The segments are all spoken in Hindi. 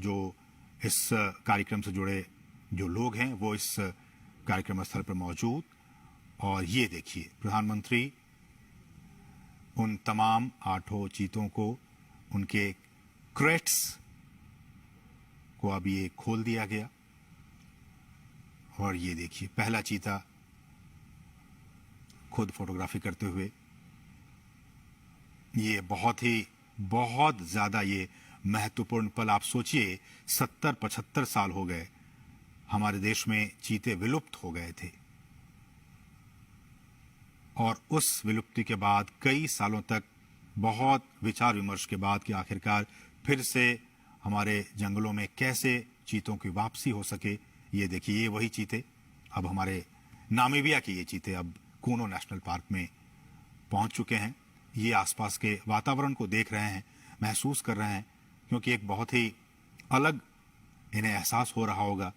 जो इस कार्यक्रम से जुड़े जो लोग हैं वो इस कार्यक्रम स्थल पर मौजूद। और ये देखिए, प्रधानमंत्री उन तमाम 8 चीतों को, उनके क्रेट्स को अब ये खोल दिया गया। और ये देखिए, पहला चीता खुद फोटोग्राफी करते हुए। ये बहुत ज्यादा ये महत्वपूर्ण पल। आप सोचिए, 70-75 साल हो गए हमारे देश में चीते विलुप्त हो गए थे, और उस विलुप्ति के बाद कई सालों तक बहुत विचार विमर्श के बाद कि आखिरकार फिर से हमारे जंगलों में कैसे चीतों की वापसी हो सके। ये देखिए, ये वही चीते, अब हमारे नामीबिया के ये चीते अब कूनो नेशनल पार्क में पहुंच चुके हैं। ये आसपास के वातावरण को देख रहे हैं, महसूस कर रहे हैं, क्योंकि एक बहुत ही अलग इन्हें एहसास हो रहा होगा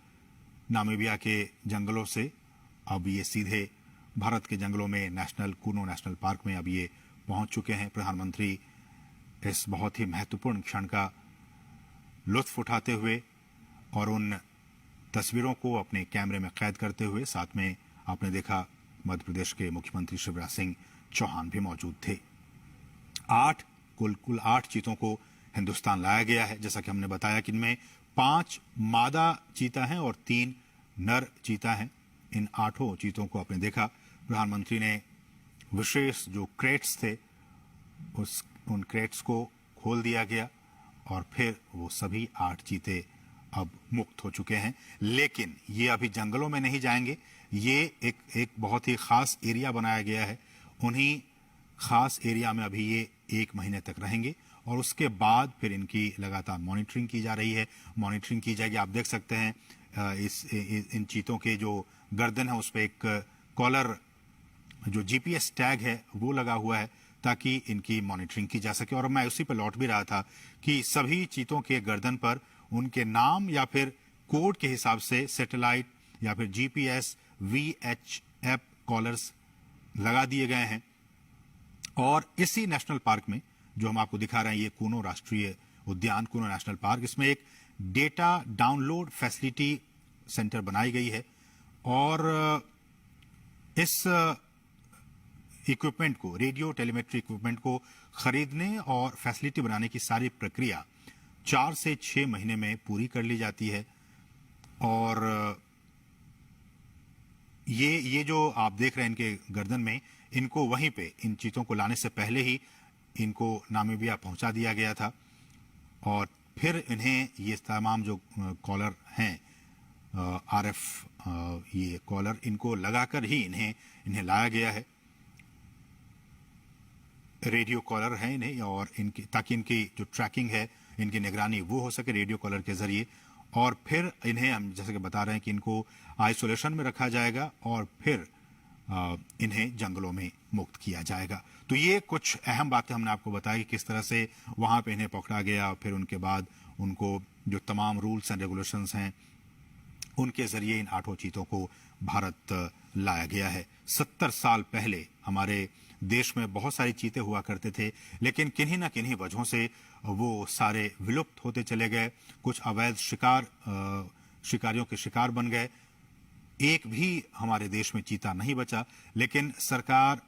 नामीबिया के जंगलों से। अब ये सीधे भारत के जंगलों में कूनो नेशनल पार्क में अब ये पहुंच चुके हैं। प्रधानमंत्री इस बहुत ही महत्वपूर्ण क्षण का लुत्फ उठाते हुए और उन तस्वीरों को अपने कैमरे में कैद करते हुए, साथ में आपने देखा मध्य प्रदेश के मुख्यमंत्री शिवराज सिंह चौहान भी मौजूद थे। कुल 8 चीतों को हिंदुस्तान लाया गया है। जैसा कि हमने बताया कि इनमें 5 मादा चीता हैं और 3 नर चीता हैं। इन 8 चीतों को आपने देखा, प्रधानमंत्री ने विशेष जो क्रेट्स थे उन क्रेट्स को खोल दिया गया, और फिर वो सभी 8 चीते अब मुक्त हो चुके हैं। लेकिन ये अभी जंगलों में नहीं जाएंगे। ये एक बहुत ही खास एरिया बनाया गया है। उन्हीं खास एरिया में अभी ये 1 महीने तक रहेंगे, और उसके बाद फिर इनकी लगातार मॉनिटरिंग की जा रही है। मॉनिटरिंग की जाएगी। आप देख सकते हैं इन चीतों के जो गर्दन है उस पर एक कॉलर, जो जीपीएस टैग है वो लगा हुआ है, ताकि इनकी मॉनिटरिंग की जा सके। और मैं उसी पर लौट भी रहा था कि सभी चीतों के गर्दन पर उनके नाम या फिर कोड के हिसाब से सैटेलाइट या फिर जीपीएस वीएचएफ कॉलर्स लगा दिए गए हैं। और इसी नेशनल पार्क में जो हम आपको दिखा रहे हैं, ये कूनो राष्ट्रीय उद्यान, कूनो नेशनल पार्क, इसमें एक डेटा डाउनलोड फैसिलिटी सेंटर बनाई गई है। और इस इक्विपमेंट को, रेडियो टेलीमेट्री इक्विपमेंट को खरीदने और फैसिलिटी बनाने की सारी प्रक्रिया 4 से 6 महीने में पूरी कर ली जाती है। और ये जो आप देख रहे हैं इनके गर्दन में, इनको वहीं पे, इन चीतों को लाने से पहले ही इनको नामीबिया पहुंचा दिया गया था, और फिर इन्हें ये तमाम जो कॉलर हैं, आरएफ ये कॉलर, इनको लगाकर ही इन्हें लाया गया है। रेडियो कॉलर है इन्हें, और ताकि इनकी जो ट्रैकिंग है, इनकी निगरानी वो हो सके रेडियो कॉलर के जरिए। और फिर इन्हें हम जैसे कि बता रहे हैं कि इनको आइसोलेशन में रखा जाएगा, और फिर इन्हें जंगलों में मुक्त किया जाएगा। तो ये कुछ अहम बातें हमने आपको बताई कि किस तरह से वहां पे इन्हें पकड़ा गया, और फिर उनके बाद उनको जो तमाम रूल्स एंड रेगुलेशंस हैं उनके जरिए इन 8 चीतों को भारत लाया गया है। 70 साल पहले हमारे देश में बहुत सारे चीते हुआ करते थे, लेकिन किन्हीं न किन्हीं वजहों से वो सारे विलुप्त होते चले गए। कुछ अवैध शिकारियों के शिकार बन गए। एक भी हमारे देश में चीता नहीं बचा। लेकिन सरकार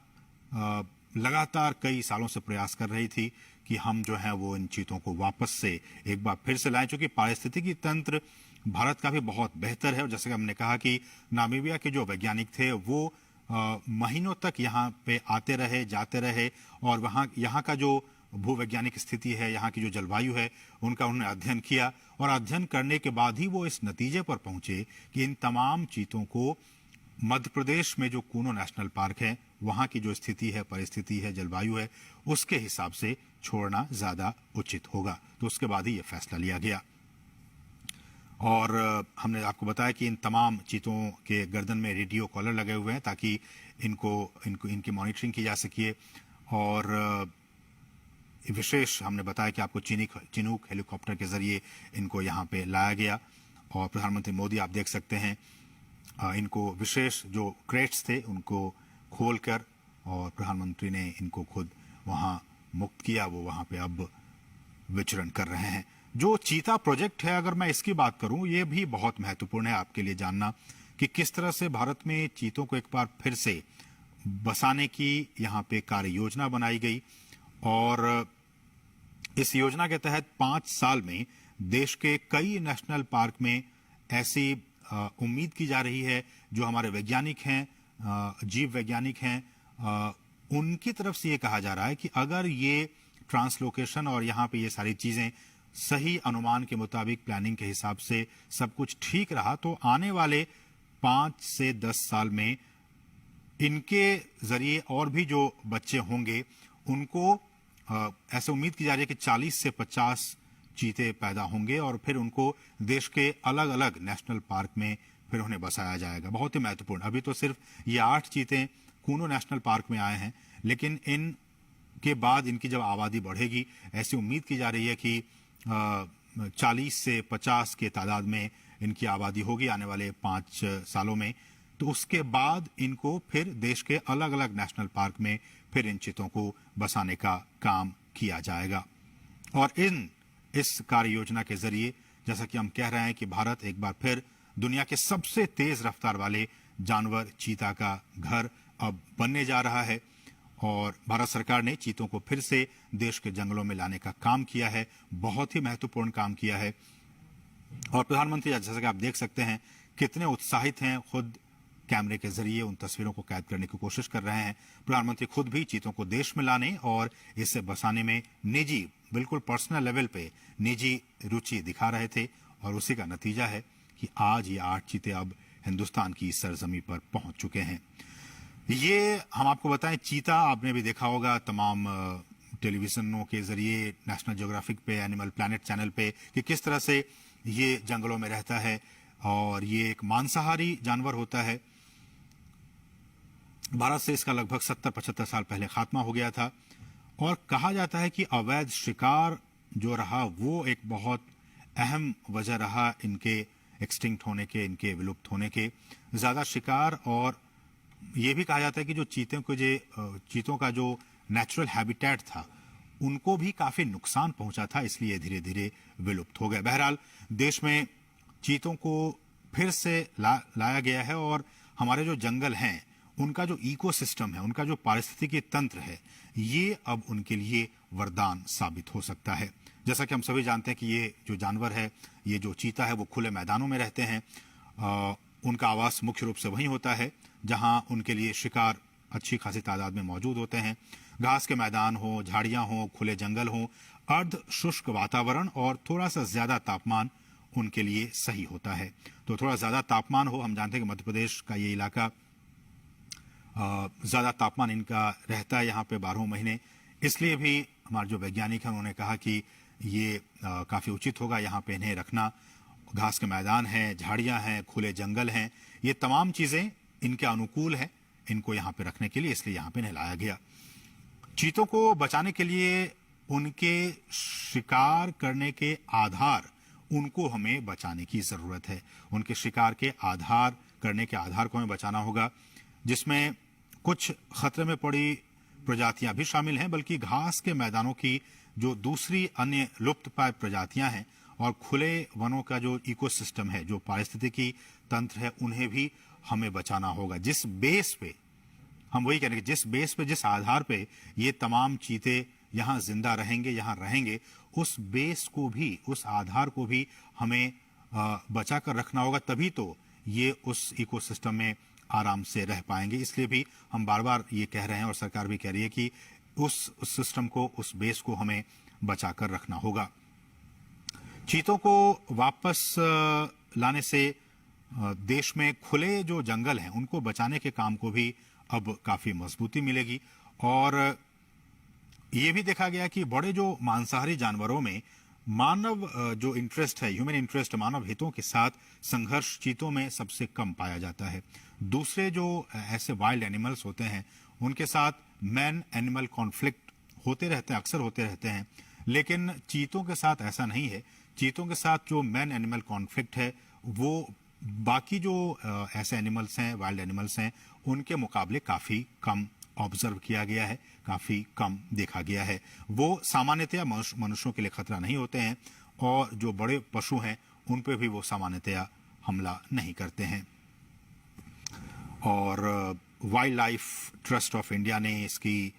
लगातार कई सालों से प्रयास कर रही थी कि हम जो है वो इन चीतों को वापस से एक बार फिर से लाएं, चूंकि पारिस्थितिकी तंत्र भारत का भी बहुत बेहतर है। और जैसे कि हमने कहा कि नामीबिया के जो वैज्ञानिक थे वो महीनों तक यहाँ पे आते रहे, जाते रहे, और यहाँ का जो भूवैज्ञानिक स्थिति है, यहाँ की जो जलवायु है, उनका उन्होंने अध्ययन किया। और अध्ययन करने के बाद ही वो इस नतीजे पर पहुंचे कि इन तमाम चीतों को मध्य प्रदेश में जो कूनो नेशनल पार्क है, वहाँ की जो स्थिति है, परिस्थिति है, जलवायु है, उसके हिसाब से छोड़ना ज्यादा उचित होगा। तो उसके बाद ही ये फैसला लिया गया। और हमने आपको बताया कि इन तमाम चीतों के गर्दन में रेडियो कॉलर लगे हुए हैं, ताकि इनकी मॉनिटरिंग की जा सके। और विशेष हमने बताया कि आपको चिनूक हेलीकॉप्टर के जरिए इनको यहाँ पे लाया गया। और प्रधानमंत्री मोदी, आप देख सकते हैं, इनको विशेष जो क्रेट्स थे उनको खोलकर, और प्रधानमंत्री ने इनको खुद वहाँ मुक्त किया। वो वहाँ पे अब विचरण कर रहे हैं। जो चीता प्रोजेक्ट है, अगर मैं इसकी बात करूं, ये भी बहुत महत्वपूर्ण है आपके लिए जानना कि किस तरह से भारत में चीतों को एक बार फिर से बसाने की यहाँ पे कार्य योजना बनाई गई। और इस योजना के तहत 5 साल में देश के कई नेशनल पार्क में ऐसी उम्मीद की जा रही है, जो हमारे वैज्ञानिक हैं, जीव वैज्ञानिक हैं, उनकी तरफ से ये कहा जा रहा है कि अगर ये ट्रांसलोकेशन और यहाँ पे ये सारी चीजें सही अनुमान के मुताबिक, प्लानिंग के हिसाब से सब कुछ ठीक रहा, तो आने वाले 5 से 10 साल में इनके जरिए और भी जो बच्चे होंगे उनको ऐसे उम्मीद की जा रही है कि 40 से 50 चीते पैदा होंगे और फिर उनको देश के अलग अलग नेशनल पार्क में फिर उन्हें बसाया जाएगा। बहुत ही महत्वपूर्ण। अभी तो सिर्फ ये 8 चीते कूनो नेशनल पार्क में आए हैं, लेकिन इन के बाद इनकी जब आबादी बढ़ेगी, ऐसी उम्मीद की जा रही है कि 40 से 50 के तादाद में इनकी आबादी होगी आने वाले 5 सालों में। तो उसके बाद इनको फिर देश के अलग अलग नेशनल पार्क में फिर इन चीतों को बसाने का काम किया जाएगा। और इस कार्य योजना के जरिए, जैसा कि हम कह रहे हैं कि भारत एक बार फिर दुनिया के सबसे तेज रफ्तार वाले जानवर चीता का घर अब बनने जा रहा है। और भारत सरकार ने चीतों को फिर से देश के जंगलों में लाने का काम किया है, बहुत ही महत्वपूर्ण काम किया है। और प्रधानमंत्री, जैसा कि आप देख सकते हैं, कितने उत्साहित हैं, खुद कैमरे के जरिए उन तस्वीरों को कैद करने की कोशिश कर रहे हैं। प्रधानमंत्री खुद भी चीतों को देश में लाने और इसे बसाने में निजी, बिल्कुल पर्सनल लेवल पे निजी रुचि दिखा रहे थे। और उसी का नतीजा है कि आज ये 8 चीते अब हिंदुस्तान की सरजमी पर पहुंच चुके हैं। ये हम आपको बताएं, चीता आपने भी देखा होगा तमाम टेलीविजनों के जरिए, नेशनल ज्योग्राफिक पे, एनिमल प्लैनेट चैनल पे, कि किस तरह से ये जंगलों में रहता है। और ये एक मांसाहारी जानवर होता है। भारत से इसका लगभग 70-75 साल पहले खात्मा हो गया था। और कहा जाता है कि अवैध शिकार जो रहा, वो एक बहुत अहम वजह रहा इनके एक्सटिंक्ट होने के, इनके विलुप्त होने के। ज्यादा शिकार, और ये भी कहा जाता है कि जो चीतों का जो नेचुरल हैबिटेट था, उनको भी काफी नुकसान पहुंचा था, इसलिए धीरे धीरे विलुप्त हो गए। बहरहाल देश में चीतों को फिर से लाया गया है। और हमारे जो जंगल हैं, उनका जो इकोसिस्टम है, उनका जो पारिस्थितिकी तंत्र है, ये अब उनके लिए वरदान साबित हो सकता है। जैसा कि हम सभी जानते हैं कि ये जो जानवर है, ये जो चीता है, वो खुले मैदानों में रहते हैं। उनका आवास मुख्य रूप से वहीं होता है जहां उनके लिए शिकार अच्छी खासी तादाद में मौजूद होते हैं। घास के मैदान हो, झाड़ियां हो, खुले जंगल हो, अर्ध शुष्क वातावरण और थोड़ा सा ज्यादा तापमान उनके लिए सही होता है। तो थोड़ा ज्यादा तापमान हो, हम जानते हैं कि मध्य प्रदेश का ये इलाका ज्यादा तापमान इनका रहता है यहाँ पे 12 महीने। इसलिए भी हमारे जो वैज्ञानिक हैं, उन्होंने कहा कि ये काफी उचित होगा यहाँ पे इन्हें रखना। घास के मैदान हैं, झाड़ियां हैं, खुले जंगल हैं, ये तमाम चीजें इनके अनुकूल है इनको यहाँ पे रखने के लिए, इसलिए यहाँ पे इन्हें लाया गया। चीतों को बचाने के लिए उनके शिकार करने के आधार, उनको हमें बचाने की जरूरत है। उनके शिकार के आधार, करने के आधार को हमें बचाना होगा, जिसमें कुछ खतरे में पड़ी प्रजातियां भी शामिल हैं, बल्कि घास के मैदानों की जो दूसरी अन्य लुप्त प्राय प्रजातियां हैं और खुले वनों का जो इकोसिस्टम है, जो पारिस्थितिकी तंत्र है, उन्हें भी हमें बचाना होगा। जिस बेस पे हम वही कह रहे हैं, जिस बेस पे, जिस आधार पे ये तमाम चीते यहां जिंदा रहेंगे, यहां रहेंगे, उस बेस को भी, उस आधार को भी हमें बचा कर रखना होगा। तभी तो ये उस इकोसिस्टम में आराम से रह पाएंगे। इसलिए भी हम बार बार ये कह रहे हैं और सरकार भी कह रही है कि उस सिस्टम को, उस बेस को हमें बचा कर रखना होगा। चीतों को वापस लाने से देश में खुले जो जंगल हैं, उनको बचाने के काम को भी अब काफी मजबूती मिलेगी। और ये भी देखा गया कि बड़े जो मांसाहारी जानवरों में मानव जो इंटरेस्ट है, ह्यूमन इंटरेस्ट, मानव हितों के साथ संघर्ष चीतों में सबसे कम पाया जाता है। दूसरे जो ऐसे वाइल्ड एनिमल्स होते हैं, उनके साथ मैन एनिमल कॉन्फ्लिक्ट होते रहते हैं, अक्सर होते रहते हैं, लेकिन चीतों के साथ ऐसा नहीं है। चीतों के साथ जो मैन एनिमल कॉन्फ्लिक्ट है, वो बाकी जो ऐसे एनिमल्स हैं, वाइल्ड एनिमल्स हैं, उनके मुकाबले काफी कम ऑब्जर्व किया गया है, काफी कम देखा गया है। वो सामान्यतया मनुष्यों के लिए खतरा नहीं होते हैं और जो बड़े पशु हैं उन पे भी वो सामान्यतया हमला नहीं करते हैं। और wild life trust of India ने इसकी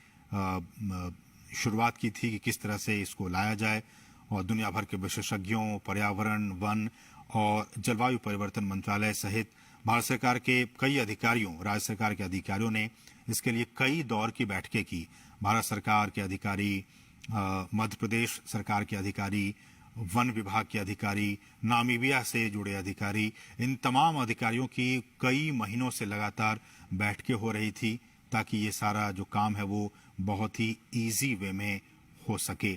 शुरुआत की थी कि किस तरह से इसको लाया जाए, और दुनिया भर के विशेषज्ञों, पर्यावरण, वन और जलवायु परिवर्तन मंत्रालय सहित भारत सरकार के कई अधिकारियों, राज्य सरकार के अधिकारियों ने इसके लिए कई दौर की बैठकें की। भारत सरकार के अधिकारी, मध्य प्रदेश सरकार के अधिकारी, वन विभाग के अधिकारी, नामीबिया से जुड़े अधिकारी, इन तमाम अधिकारियों की कई महीनों से लगातार बैठकें हो रही थी ताकि ये सारा जो काम है वो बहुत ही इजी वे में हो सके।